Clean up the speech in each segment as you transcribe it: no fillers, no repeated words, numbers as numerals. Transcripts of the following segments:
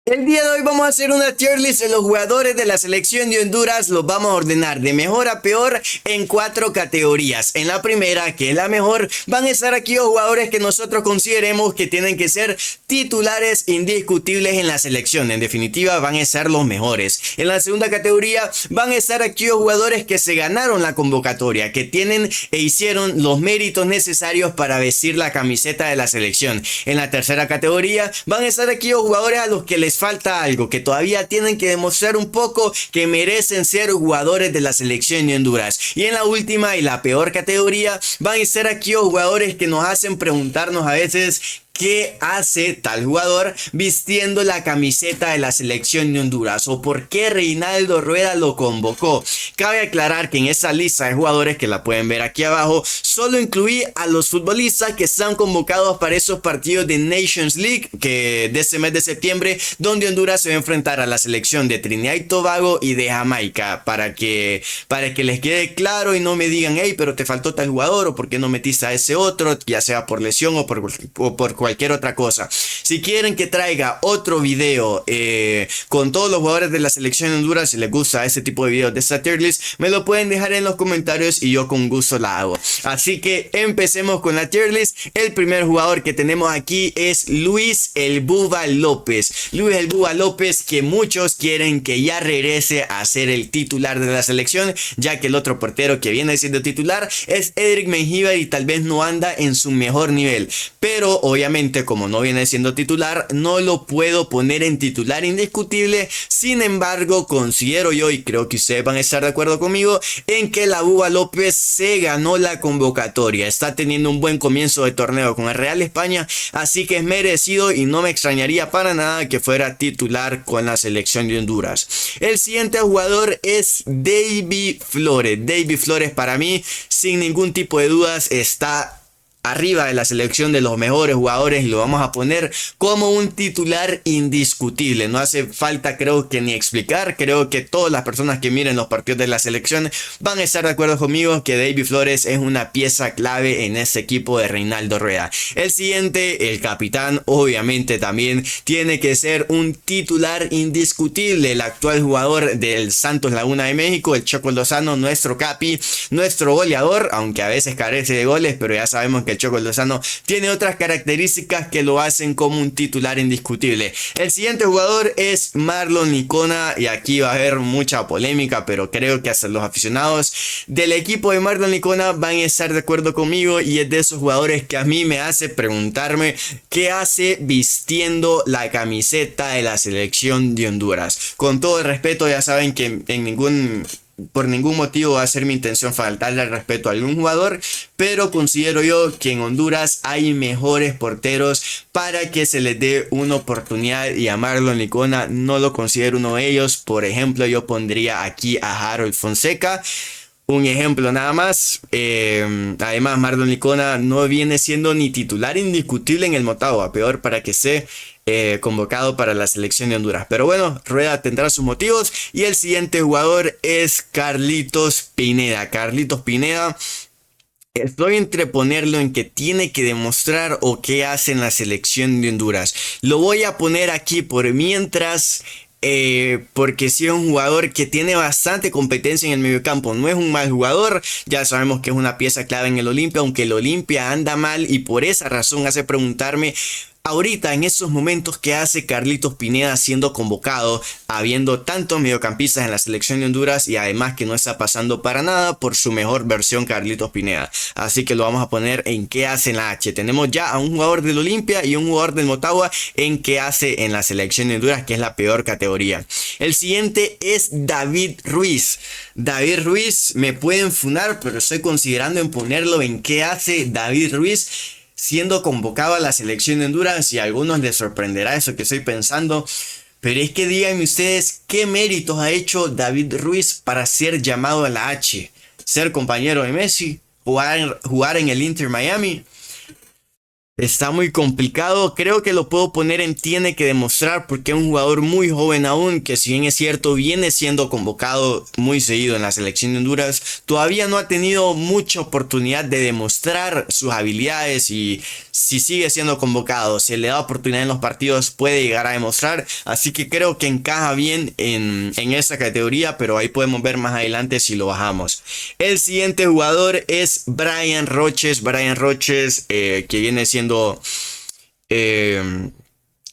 El día de hoy vamos a hacer una tier list de los jugadores de la selección de Honduras. Los vamos a ordenar de mejor a peor en 4 categorías. En la primera, que es la mejor, van a estar aquí los jugadores que nosotros consideremos que tienen que ser titulares indiscutibles en la selección. En definitiva, van a ser los mejores. En la segunda categoría van a estar aquí los jugadores que se ganaron la convocatoria, que tienen e hicieron los méritos necesarios para vestir la camiseta de la selección. En la tercera categoría van a estar aquí los jugadores a los que les falta algo, que todavía tienen que demostrar un poco que merecen ser jugadores de la selección de Honduras. Y en la última y la peor categoría van a ser aquí los jugadores que nos hacen preguntarnos a veces ¿qué hace tal jugador vistiendo la camiseta de la selección de Honduras? ¿O por qué Reinaldo Rueda lo convocó? Cabe aclarar que en esa lista de jugadores, que la pueden ver aquí abajo, solo incluí a los futbolistas que están convocados para esos partidos de Nations League que de este mes de septiembre, donde Honduras se va a enfrentar a la selección de Trinidad y Tobago y de Jamaica, para que les quede claro y no me digan, hey, pero te faltó tal jugador, o por qué no metiste a ese otro, ya sea por lesión o por cualquier otra cosa. Si quieren que traiga otro video con todos los jugadores de la selección de Honduras, si les gusta este tipo de videos de esta tier list, me lo pueden dejar en los comentarios y yo con gusto la hago. Así que empecemos con la tier list. El primer jugador que tenemos aquí es Luis el Buba López. Luis el Buba López, que muchos quieren que ya regrese a ser el titular de la selección, ya que el otro portero que viene siendo titular es Edric Mengíbar y tal vez no anda en su mejor nivel. Pero obviamente, como no viene siendo titular, no lo puedo poner en titular indiscutible. Sin embargo, considero yo, y creo que ustedes van a estar de acuerdo conmigo, en que la Buba López se ganó la convocatoria. Está teniendo un buen comienzo de torneo con el Real España, así que es merecido y no me extrañaría para nada que fuera titular con la selección de Honduras. El siguiente jugador es David Flores. David Flores, para mí, sin ningún tipo de dudas, está arriba de la selección de los mejores jugadores y lo vamos a poner como un titular indiscutible. No hace falta, creo que, ni explicar. Creo que todas las personas que miren los partidos de la selección van a estar de acuerdo conmigo que David Flores es una pieza clave en este equipo de Reinaldo Rueda. El siguiente, el capitán, obviamente también tiene que ser un titular indiscutible. El actual jugador del Santos Laguna de México, el Choco Lozano, nuestro capi, nuestro goleador, aunque a veces carece de goles, pero ya sabemos que el Choco Lozano tiene otras características que lo hacen como un titular indiscutible. El siguiente jugador es Marlon Licona, y aquí va a haber mucha polémica, pero creo que hasta los aficionados del equipo de Marlon Licona van a estar de acuerdo conmigo, y es de esos jugadores que a mí me hace preguntarme qué hace vistiendo la camiseta de la selección de Honduras. Con todo el respeto, ya saben que por ningún motivo va a ser mi intención faltarle al respeto a algún jugador, pero considero yo que en Honduras hay mejores porteros para que se les dé una oportunidad, y a Marlon Licona no lo considero uno de ellos. Por ejemplo, yo pondría aquí a Harold Fonseca. Un ejemplo nada más. Además, Marlon Licona no viene siendo ni titular indiscutible en el Motagua, peor para que esté convocado para la selección de Honduras. Pero bueno, Rueda tendrá sus motivos. Y el siguiente jugador es Carlitos Pineda. Carlitos Pineda, estoy entre ponerlo en que tiene que demostrar o qué hace en la selección de Honduras. Lo voy a poner aquí por mientras. Porque sí es un jugador que tiene bastante competencia en el mediocampo. No es un mal jugador, ya sabemos que es una pieza clave en el Olimpia, aunque el Olimpia anda mal, y por esa razón hace preguntarme ahorita, en estos momentos, qué hace Carlitos Pineda siendo convocado, habiendo tantos mediocampistas en la selección de Honduras, y además que no está pasando para nada por su mejor versión Carlitos Pineda. Así que lo vamos a poner en qué hace en la H. Tenemos ya a un jugador del Olimpia y un jugador del Motagua en qué hace en la selección de Honduras, que es la peor categoría. El siguiente es David Ruiz. David Ruiz, me pueden funar, pero estoy considerando en ponerlo en qué hace David Ruiz siendo convocado a la selección de Honduras, y a algunos les sorprenderá eso que estoy pensando, pero es que díganme ustedes qué méritos ha hecho David Ruiz para ser llamado a la H, ser compañero de Messi, jugar en el Inter Miami. Está muy complicado, creo que lo puedo poner en tiene que demostrar porque es un jugador muy joven aún, que si bien es cierto viene siendo convocado muy seguido en la selección de Honduras, todavía no ha tenido mucha oportunidad de demostrar sus habilidades y si sigue siendo convocado, se le da oportunidad en los partidos, puede llegar a demostrar, así que creo que encaja bien en esa categoría, pero ahí podemos ver más adelante si lo bajamos. El siguiente jugador es Brian Roches, que eh,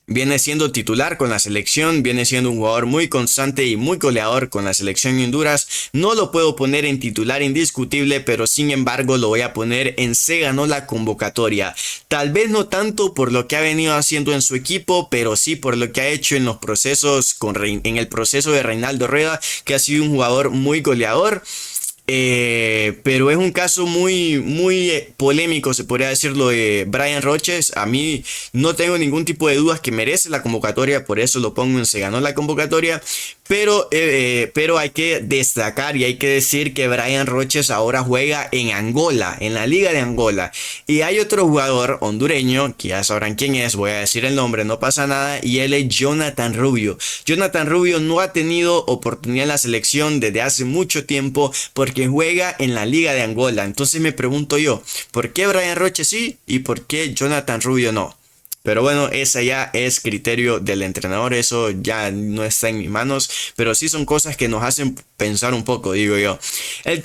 viene siendo titular con la selección, viene siendo un jugador muy constante y muy goleador con la selección de Honduras. No lo puedo poner en titular indiscutible, pero sin embargo lo voy a poner en se ganó la convocatoria. Tal vez no tanto por lo que ha venido haciendo en su equipo, pero sí por lo que ha hecho en los procesos en el proceso de Reinaldo Rueda, que ha sido un jugador muy goleador. Pero es un caso muy polémico, se podría decirlo, de Brian Roches. A mí no tengo ningún tipo de dudas que merece la convocatoria, por eso lo pongo en se ganó la convocatoria. Pero hay que destacar y hay que decir que Brian Roches ahora juega en Angola, en la Liga de Angola. Y hay otro jugador hondureño, que ya sabrán quién es, voy a decir el nombre, no pasa nada, y él es Jonathan Rubio. Jonathan Rubio no ha tenido oportunidad en la selección desde hace mucho tiempo porque juega en la Liga de Angola. Entonces me pregunto yo, ¿por qué Brian Roches sí y por qué Jonathan Rubio no? Pero bueno, esa ya es criterio del entrenador, eso ya no está en mis manos, pero sí son cosas que nos hacen pensar un poco, digo yo. El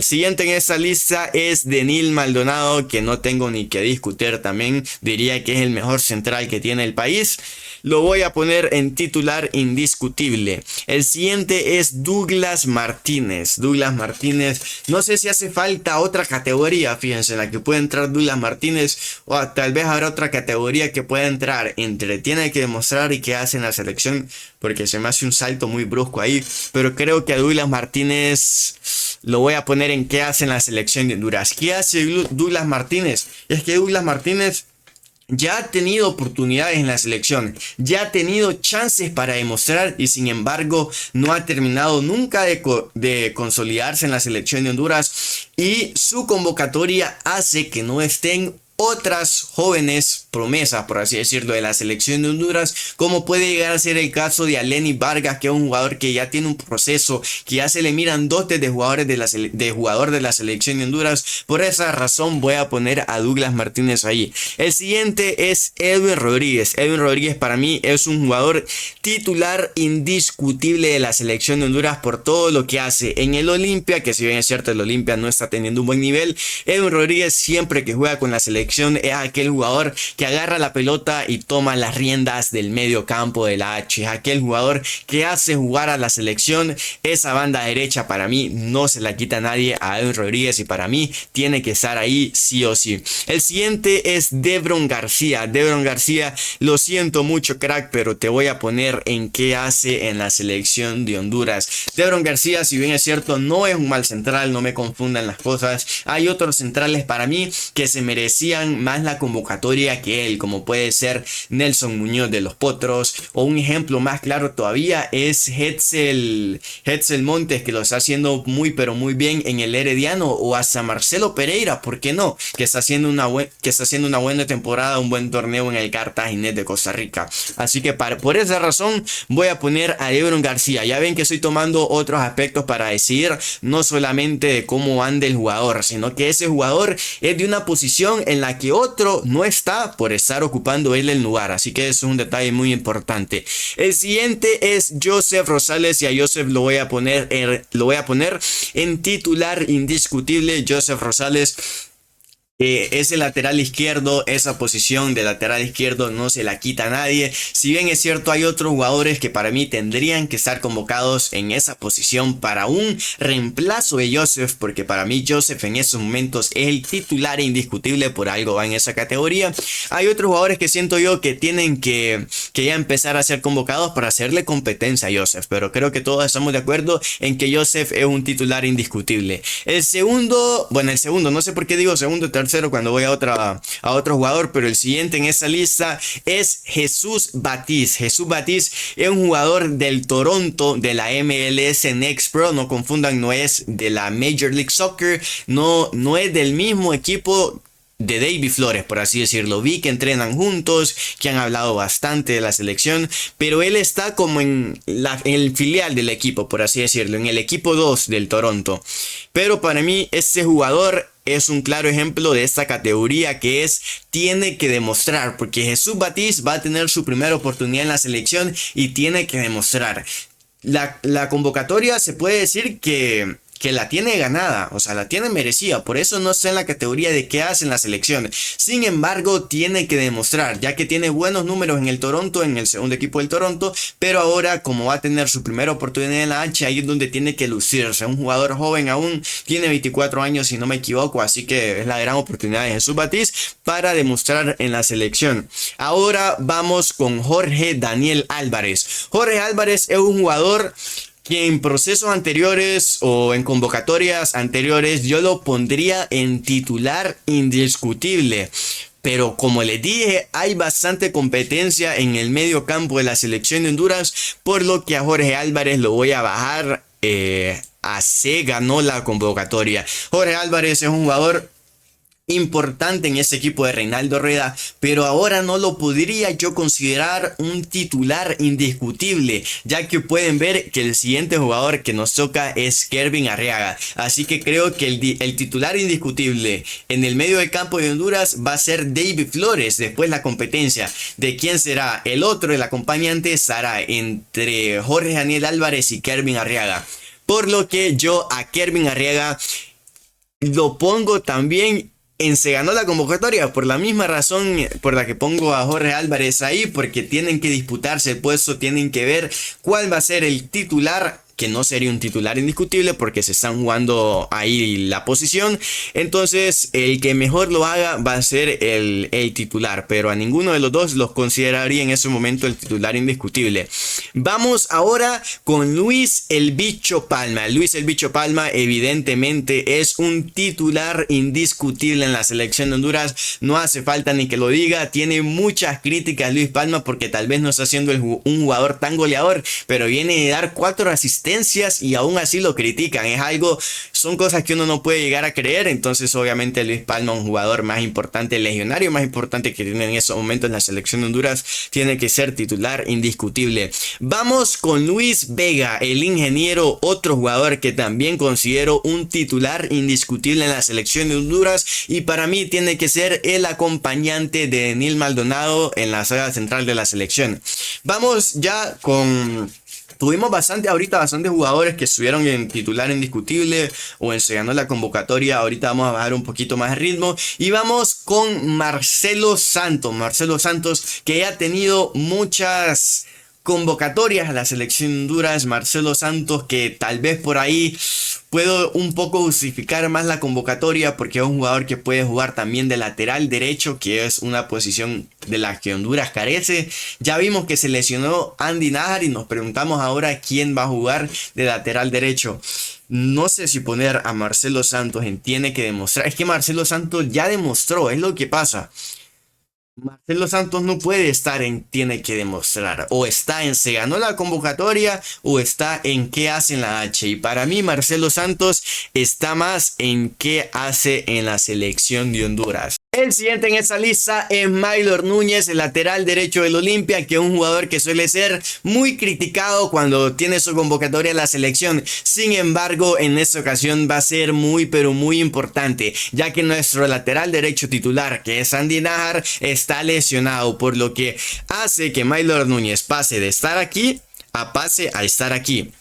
siguiente en esta lista es Denil Maldonado, que no tengo ni que discutir también, diría que es el mejor central que tiene el país. Lo voy a poner en titular indiscutible. El siguiente es Douglas Martínez. Douglas Martínez, no sé si hace falta otra categoría, fíjense, en la que puede entrar Douglas Martínez, o tal vez habrá otra categoría que pueda entrar entre tiene que demostrar y qué hace en la selección, porque se me hace un salto muy brusco ahí, pero creo que a Douglas Martínez lo voy a poner en qué hace en la selección de Honduras. ¿Qué hace Douglas Martínez? Es que Douglas Martínez ya ha tenido oportunidades en la selección, ya ha tenido chances para demostrar y sin embargo no ha terminado nunca de consolidarse en la selección de Honduras y su convocatoria hace que no estén otras jóvenes promesas, por así decirlo, de la selección de Honduras, como puede llegar a ser el caso de Aleni Vargas, que es un jugador que ya tiene un proceso, que ya se le miran dotes de jugador de la selección de Honduras. Por esa razón voy a poner a Douglas Martínez ahí. El siguiente es Edwin Rodríguez. Edwin Rodríguez para mí es un jugador titular indiscutible de la selección de Honduras por todo lo que hace en el Olimpia, que si bien es cierto el Olimpia no está teniendo un buen nivel, Edwin Rodríguez siempre que juega con la selección es aquel jugador que agarra la pelota y toma las riendas del medio campo de la H, es aquel jugador que hace jugar a la selección. Esa banda derecha para mí no se la quita nadie a Edwin Rodríguez y para mí tiene que estar ahí sí o sí. El siguiente es Debron García. Debron García, lo siento mucho crack, pero te voy a poner en qué hace en la selección de Honduras. Debron García, si bien es cierto, no es un mal central, no me confundan las cosas. Hay otros centrales para mí que se merecían más la convocatoria que él, como puede ser Nelson Muñoz de los Potros, o un ejemplo más claro todavía es Hetzel Montes, que lo está haciendo muy pero muy bien en el Herediano, o hasta Marcelo Pereira, ¿por qué no? Que está haciendo una buena temporada, un buen torneo en el Cartaginés de Costa Rica. Así que por esa razón voy a poner a Debron García. Ya ven que estoy tomando otros aspectos para decir no solamente de cómo anda el jugador, sino que ese jugador es de una posición en la que otro no está por estar ocupando él el lugar, así que eso es un detalle muy importante. El siguiente es Joseph Rosales y a Joseph lo voy a poner en titular indiscutible. Joseph Rosales es el lateral izquierdo, esa posición de lateral izquierdo no se la quita a nadie. Si bien es cierto, hay otros jugadores que para mí tendrían que estar convocados en esa posición para un reemplazo de Joseph, porque para mí Joseph en esos momentos es el titular indiscutible, por algo va en esa categoría. Hay otros jugadores que siento yo que tienen que ya empezar a ser convocados para hacerle competencia a Joseph, pero creo que todos estamos de acuerdo en que Joseph es un titular indiscutible. El segundo, no sé por qué digo segundo, tercero cuando voy a otro jugador, pero el siguiente en esa lista es Jesús Batiz. Jesús Batiz es un jugador del Toronto de la MLS Next Pro, no confundan, no es de la Major League Soccer, no es del mismo equipo de David Flores, por así decirlo. Vi que entrenan juntos, que han hablado bastante de la selección, pero él está como en el filial del equipo, por así decirlo, en el equipo 2 del Toronto. Pero para mí este jugador es un claro ejemplo de esta categoría que es, tiene que demostrar, porque Jesús Batiste va a tener su primera oportunidad en la selección y tiene que demostrar. La convocatoria se puede decir que la tiene ganada, o sea, la tiene merecida, por eso no está en la categoría de qué hace en la selección. Sin embargo, tiene que demostrar, ya que tiene buenos números en el Toronto, en el segundo equipo del Toronto, pero ahora como va a tener su primera oportunidad en la H, ahí es donde tiene que lucirse. Un jugador joven aún, tiene 24 años si no me equivoco, así que es la gran oportunidad de Jesús Batiste para demostrar en la selección. Ahora vamos con Jorge Daniel Álvarez. Jorge Álvarez es un jugador que en procesos anteriores o en convocatorias anteriores yo lo pondría en titular indiscutible. Pero como les dije, hay bastante competencia en el medio campo de la selección de Honduras, por lo que a Jorge Álvarez lo voy a bajar a C, ganó la convocatoria. Jorge Álvarez es un jugador importante en ese equipo de Reinaldo Rueda, pero ahora no lo podría yo considerar un titular indiscutible, ya que pueden ver que el siguiente jugador que nos toca es Kervin Arriaga. Así que creo que el titular indiscutible en el medio del campo de Honduras va a ser David Flores. Después la competencia de quién será el otro, el acompañante, estará entre Jorge Daniel Álvarez y Kervin Arriaga, por lo que yo a Kervin Arriaga lo pongo también se ganó la convocatoria, por la misma razón por la que pongo a Jorge Álvarez ahí, porque tienen que disputarse el puesto, tienen que ver cuál va a ser el titular, que no sería un titular indiscutible porque se están jugando ahí la posición. Entonces el que mejor lo haga va a ser el titular, pero a ninguno de los dos los consideraría en ese momento el titular indiscutible. Vamos ahora con Luis El Bicho Palma. Luis El Bicho Palma evidentemente es un titular indiscutible en la selección de Honduras, no hace falta ni que lo diga. Tiene muchas críticas Luis Palma porque tal vez no está siendo un jugador tan goleador, pero viene de dar 4 asistencias y aún así lo critican. Son cosas que uno no puede llegar a creer. Entonces obviamente Luis Palma, un jugador más importante, el legionario más importante que tiene en esos momentos en la selección de Honduras, tiene que ser titular indiscutible. Vamos con Luis Vega, el ingeniero, otro jugador que también considero un titular indiscutible en la selección de Honduras, y para mí tiene que ser el acompañante de Daniel Maldonado en la saga central de la selección. Vamos ya con... Tuvimos bastantes jugadores que estuvieron en titular indiscutible o se ganó la convocatoria. Ahorita vamos a bajar un poquito más de ritmo y vamos con Marcelo Santos. Marcelo Santos, que ha tenido muchas convocatorias a la selección de Honduras. Marcelo Santos, que tal vez por ahí puedo un poco justificar más la convocatoria porque es un jugador que puede jugar también de lateral derecho, que es una posición de la que Honduras carece. Ya vimos que se lesionó Andy Nájar y nos preguntamos ahora quién va a jugar de lateral derecho. No sé si poner a Marcelo Santos en tiene que demostrar. Es que Marcelo Santos ya demostró, es lo que pasa. Marcelo Santos no puede estar en tiene que demostrar, o está en se ganó la convocatoria o está en qué hace en la H, y para mí Marcelo Santos está más en qué hace en la selección de Honduras. El siguiente en esa lista es Maylor Núñez, el lateral derecho del Olimpia, que es un jugador que suele ser muy criticado cuando tiene su convocatoria a la selección. Sin embargo, en esta ocasión va a ser muy pero muy importante, ya que nuestro lateral derecho titular, que es Andy Nájar, está lesionado, por lo que hace que Maylor Núñez pase de estar aquí a pase a estar aquí.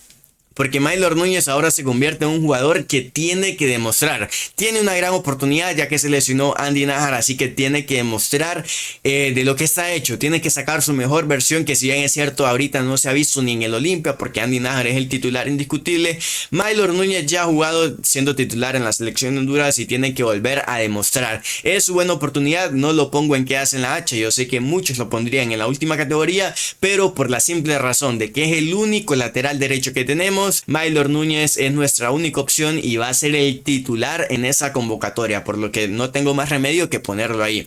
Porque Maylor Núñez ahora se convierte en un jugador que tiene que demostrar. Tiene una gran oportunidad ya que se lesionó Andy Nájar, así que tiene que demostrar de lo que está hecho. Tiene que sacar su mejor versión, que si bien es cierto ahorita no se ha visto ni en el Olimpia porque Andy Nájar es el titular indiscutible. Maylor Núñez ya ha jugado siendo titular en la selección de Honduras y tiene que volver a demostrar. Es su buena oportunidad, no lo pongo en que hace en la H. Yo sé que muchos lo pondrían en la última categoría, pero por la simple razón de que es el único lateral derecho que tenemos sabemos, Maylor Núñez es nuestra única opción y va a ser el titular en esa convocatoria, por lo que no tengo más remedio que ponerlo ahí.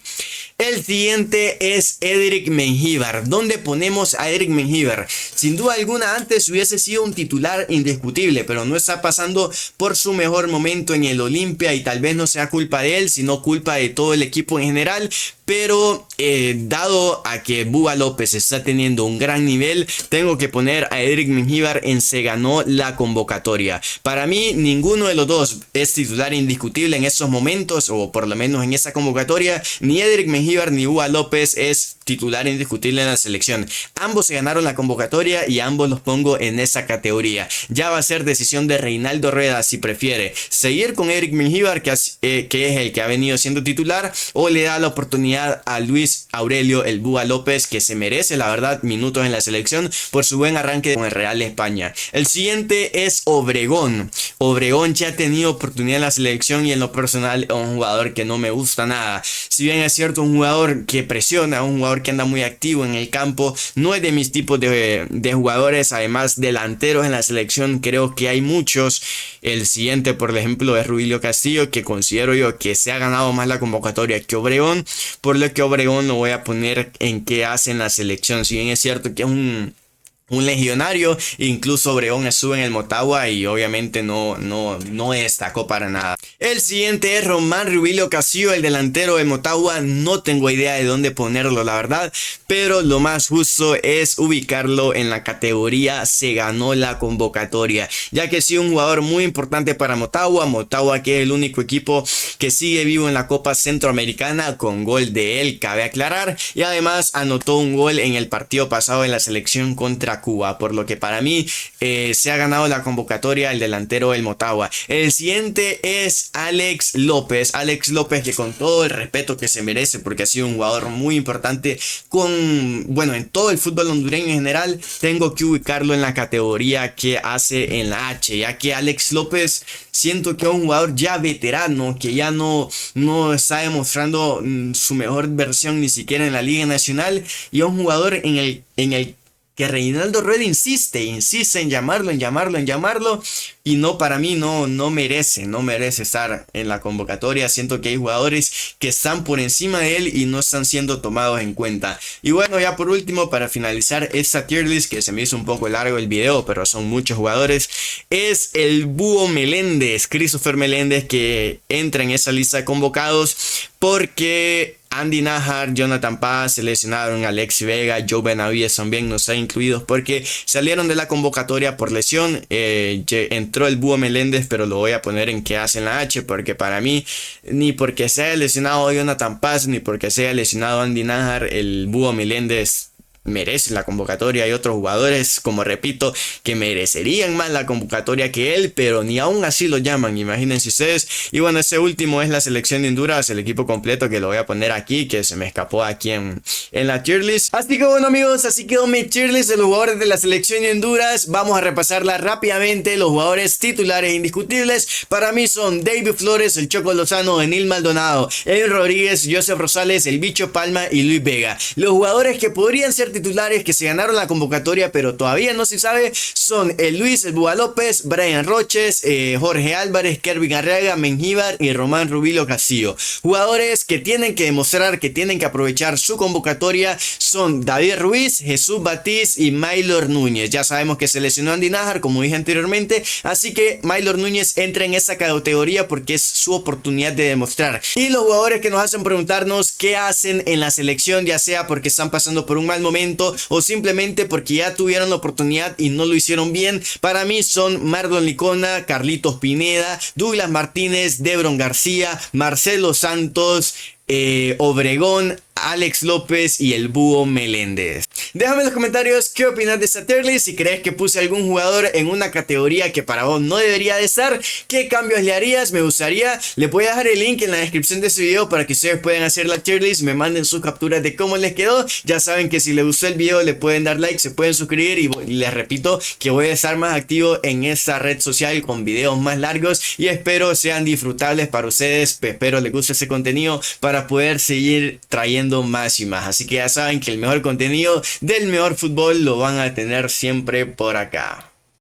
El siguiente es Edric Mengíbar. ¿Dónde ponemos a Edric Mengíbar? Sin duda alguna antes hubiese sido un titular indiscutible, pero no está pasando por su mejor momento en el Olimpia y tal vez no sea culpa de él, sino culpa de todo el equipo en general. Pero dado a que Búa López está teniendo un gran nivel, tengo que poner a Edric Mengíbar en se ganó la convocatoria. Para mí ninguno de los dos es titular indiscutible en estos momentos, o por lo menos en esa convocatoria. Ni Edric Mengíbar ni Búa López es titular indiscutible en la selección. Ambos se ganaron la convocatoria y ambos los pongo en esa categoría. Ya va a ser decisión de Reinaldo Rueda si prefiere seguir con Edric Mengíbar, que es el que ha venido siendo titular, o le da la oportunidad a Luis Aurelio el Búa López, que se merece la verdad minutos en la selección por su buen arranque con el Real España. El siguiente es Obregón. Obregón ya ha tenido oportunidad en la selección y en lo personal es un jugador que no me gusta nada. Si bien es cierto, un jugador que presiona, un jugador que anda muy activo en el campo, no es de mis tipos de jugadores. Además, delanteros en la selección creo que hay muchos. El siguiente, por ejemplo, es Rubilio Castillo, que considero yo que se ha ganado más la convocatoria que Obregón, por lo que Obregón lo voy a poner en qué hace en la selección. Si bien es cierto que es un legionario, incluso Obregón estuvo en el Motagua y obviamente no destacó para nada. El siguiente es Román Rubilio Castillo, el delantero del Motagua. No tengo idea de dónde ponerlo, la verdad, pero lo más justo es ubicarlo en la categoría se ganó la convocatoria, ya que sí, un jugador muy importante para Motagua, que es el único equipo que sigue vivo en la Copa Centroamericana, con gol de él, cabe aclarar, y además anotó un gol en el partido pasado en la selección contra Cuba, por lo que para mí se ha ganado la convocatoria el delantero del Motagua. El siguiente es Alex López, que con todo el respeto que se merece, porque ha sido un jugador muy importante en todo el fútbol hondureño en general, tengo que ubicarlo en la categoría que hace en la H, ya que Alex López siento que es un jugador ya veterano, que ya no está demostrando su mejor versión ni siquiera en la Liga Nacional, y es un jugador en el que Reinaldo Rueda insiste en llamarlo, y para mí no merece estar en la convocatoria. Siento que hay jugadores que están por encima de él y no están siendo tomados en cuenta. Y bueno, ya por último, para finalizar esta tier list, que se me hizo un poco largo el video, pero son muchos jugadores, es el Búho Meléndez, Christopher Meléndez, que entra en esa lista de convocados porque Andy Nájar, Jonathan Paz se lesionaron, Alexi Vega, Joe Benavides también no están incluidos porque salieron de la convocatoria por lesión. Entró el Búho Meléndez, pero lo voy a poner en que hace en la H, porque para mí, ni porque se haya lesionado Jonathan Paz, ni porque se haya lesionado Andy Nájar, el Búho Meléndez merece la convocatoria. Hay otros jugadores, como repito, que merecerían más la convocatoria que él, pero ni aún así lo llaman, imagínense ustedes. Y bueno, ese último es la selección de Honduras, el equipo completo, que lo voy a poner aquí, que se me escapó aquí en la tier list. Así que bueno, amigos, así quedó mi tier list de los jugadores de la selección de Honduras. Vamos a repasarla rápidamente. Los jugadores titulares indiscutibles para mí son David Flores, el Choco Lozano, Enil Maldonado, Edwin Rodríguez, Joseph Rosales, el Bicho Palma y Luis Vega. Los jugadores que podrían ser titulares, que se ganaron la convocatoria pero todavía no se sabe, son el Luis el Búa López, Brian Roches, Jorge Álvarez, Kervin Arriaga, Mengíbar y Román Rubilio Castillo. Jugadores que tienen que demostrar, que tienen que aprovechar su convocatoria, son David Ruiz, Jesús Batiz y Maylor Núñez. Ya sabemos que se lesionó Andy Nájar, como dije anteriormente, así que Maylor Núñez entra en esa categoría porque es su oportunidad de demostrar. Y los jugadores que nos hacen preguntarnos qué hacen en la selección, ya sea porque están pasando por un mal momento o simplemente porque ya tuvieron la oportunidad y no lo hicieron bien, para mí son Mardon Licona, Carlitos Pineda, Douglas Martínez, Debron García, Marcelo Santos, Obregón, Alex López y el Búho Meléndez. Déjame en los comentarios qué opinas de esta tier list, si crees que puse algún jugador en una categoría que para vos no debería de estar, qué cambios le harías. Me gustaría, le voy a dejar el link en la descripción de este video para que ustedes puedan hacer la tier list, me manden sus capturas de cómo les quedó. Ya saben que si les gustó el video le pueden dar like, se pueden suscribir y les repito que voy a estar más activo en esta red social con videos más largos y espero sean disfrutables para ustedes. Espero les guste ese contenido para poder seguir trayendo más y más. Así que ya saben que el mejor contenido del mejor fútbol lo van a tener siempre por acá.